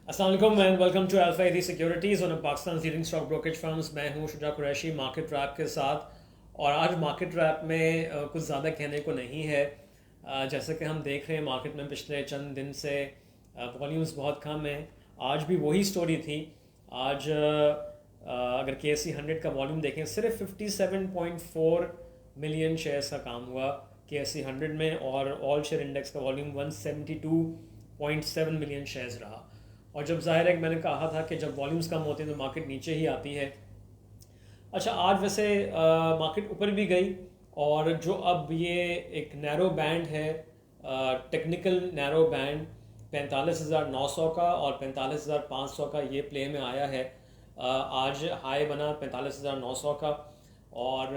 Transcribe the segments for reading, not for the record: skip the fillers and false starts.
अस्सलाम वालेकुम and welcome to alpha एथी securities one of Pakistan leading stock brokerage firms. मैं हूं शुजा कुरैशी मार्केट रैप के साथ। और आज मार्केट रैप में कुछ ज़्यादा कहने को नहीं है। जैसे कि हम देख रहे हैं मार्केट में पिछले चंद दिन से वॉल्यूम्स बहुत कम हैं। आज भी वही स्टोरी थी। आज अगर KSE 100 का वॉल्यूम देखें सिर्फ 57.4 मिलियन शेयर्स का काम हुआ KSE 100 में, और ऑल शेयर इंडेक्स का वॉल्यूम 172.7 मिलियन शेयर्स रहा। और जब ज़ाहिर है मैंने कहा था कि जब वॉल्यूम्स कम होते हैं तो मार्केट नीचे ही आती है। अच्छा, आज वैसे मार्केट ऊपर भी गई, और जो अब ये एक नैरो बैंड है, टेक्निकल नैरो बैंड 45,900 का और 45,500 का, ये प्ले में आया है। आज हाई बना 45,900 का, और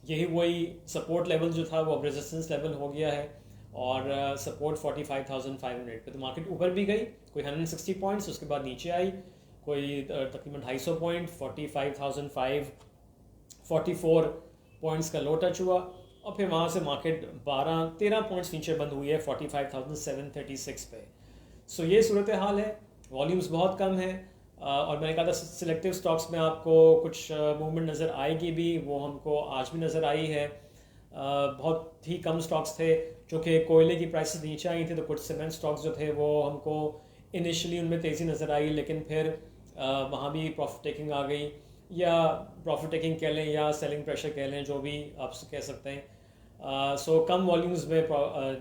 यही वही सपोर्ट लेवल जो था वो अब रेजिस्टेंस लेवल हो गया है, और सपोर्ट 45,500 पे। तो मार्केट ऊपर भी गई कोई 160 पॉइंट्स, उसके बाद नीचे आई कोई तकरीबन 250 पॉइंट, 45,544 पॉइंट्स का लो टच हुआ, और फिर वहाँ से मार्केट 12-13 पॉइंट्स नीचे बंद हुई है 45,736 पे। सो ये सूरत हाल है, वॉल्यूम्स बहुत कम है। और मैंने कहा था सिलेक्टिव स्टॉक्स में आपको कुछ मूवमेंट नज़र आएगी भी, वो हमको आज भी नज़र आई है। बहुत ही कम स्टॉक्स थे जो कि कोयले की प्राइसेस नीचे आई थी, तो कुछ सीमेंट स्टॉक्स जो थे वो हमको इनिशियली उनमें तेज़ी नज़र आई, लेकिन फिर वहाँ भी प्रॉफिट टेकिंग आ गई, या प्रॉफिट टेकिंग कह लें या सेलिंग प्रेशर कह लें, जो भी आप कह सकते हैं। सो कम वॉल्यूम्स में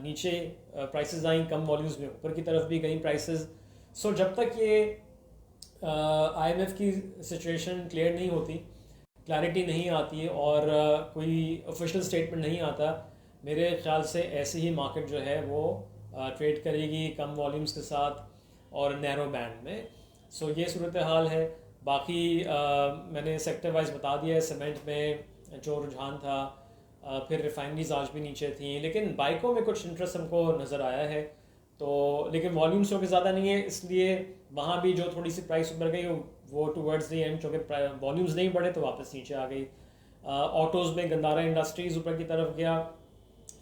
नीचे प्राइसेस आई, कम वॉल्यूम्स में ऊपर की तरफ भी गई प्राइसेस। सो जब तक ये IMF की सिचुएशन क्लियर नहीं होती, क्लैरिटी नहीं आती है, और कोई ऑफिशियल स्टेटमेंट नहीं आता, मेरे ख्याल से ऐसे ही मार्केट जो है वो ट्रेड करेगी कम वॉल्यूम्स के साथ और नैरो बैंड में। सो ये सूरत हाल है। बाकी मैंने सेक्टर वाइज बता दिया है, सीमेंट में जो रुझान था, फिर रिफाइनरीज आज भी नीचे थी, लेकिन बाइकों में कुछ इंटरेस्ट हमको नज़र आया है। तो लेकिन वॉल्यूम्स के ज़्यादा नहीं है, इसलिए वहाँ भी जो थोड़ी सी प्राइस ऊपर गई वो टुवर्ड्स दी एंड, चूँकि वॉल्यूम्स नहीं बढ़े तो वापस नीचे आ गई। ऑटोज़ में गंदारा इंडस्ट्रीज़ ऊपर की तरफ गया,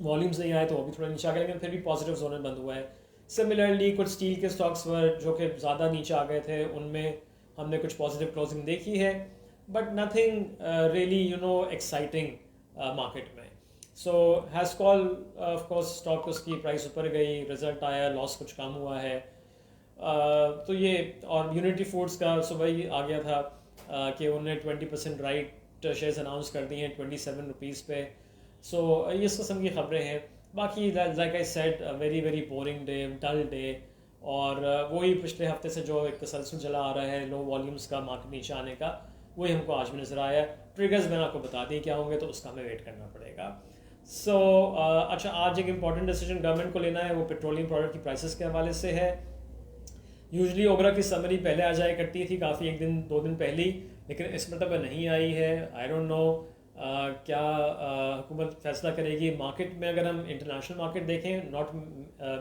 वॉल्यूम्स नहीं आए तो वो भी थोड़ा नीचे आ गया, लेकिन फिर भी पॉजिटिव जोन में बंद हुआ है। सिमिलरली कुछ स्टील के स्टॉक्स जो कि ज़्यादा नीचे आ गए थे, उनमें हमने कुछ पॉजिटिव क्लोजिंग देखी है, but nothing really exciting market में। So has call of course stock उसकी प्राइस ऊपर गई, रिजल्ट आया, लॉस कुछ कम हुआ है। तो ये, और यूनिटी फूड्स का सुबह ही आ गया था कि उन्होंने 20% राइट शेयर्स अनाउंस कर दिए हैं 27 रुपीज़ पे। सो इस किस्म की खबरें हैं। बाकी like I said, very very boring day, dull day, और वही पिछले हफ्ते से जो एक तसलसल चला आ रहा है लो वॉल्यूम्स का, मार्केट नीचे आने का, वही हमको आज भी नज़र आया। ट्रिगर्स मैंने आपको बता दिए क्या होंगे, तो उसका हमें वेट करना पड़ेगा। सो अच्छा, आज एक इम्पॉर्टेंट डिसीजन गवर्नमेंट को लेना है, वो पेट्रोलियम प्रोडक्ट की प्राइसेस के हवाले से है। यूजली ओबरा की समरी पहले आ जाया करती थी, काफ़ी 1-2 दिन पहले ही, लेकिन इस मरतबा नहीं आई है। आई डोंट नो क्या हुकूमत फैसला करेगी। मार्केट में अगर हम इंटरनेशनल मार्केट देखें, नॉट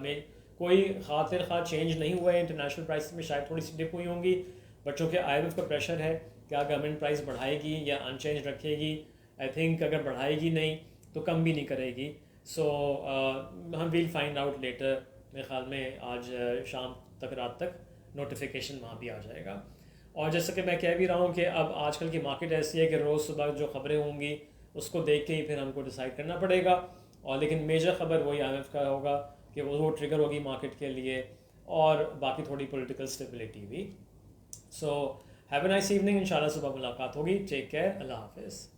में कोई खातिर खा चेंज नहीं हुआ है इंटरनेशनल प्राइस में, शायद थोड़ी सी डिप हुई होंगी, बट चूँकि IMF का प्रेशर है, क्या गवर्नमेंट प्राइस बढ़ाएगी या अनचेंज रखेगी। आई थिंक अगर बढ़ाएगी नहीं तो कम भी नहीं करेगी। सो हम विल फाइंड आउट लेटर। मेरे ख्याल में आज शाम तक, रात तक नोटिफिकेशन वहाँ भी आ जाएगा। और जैसे कि मैं कह भी रहा हूँ कि अब आजकल की मार्केट ऐसी है कि रोज़ सुबह जो खबरें होंगी उसको देख के ही फिर हमको डिसाइड करना पड़ेगा। और लेकिन मेजर ख़बर वही IMF का होगा कि वो ट्रिगर होगी मार्केट के लिए, और बाकी थोड़ी पॉलिटिकल स्टेबिलिटी भी। So have a nice evening, इंशाल्लाह सुबह मुलाकात होगी। टेक केयर, अल्लाह हाफिज़।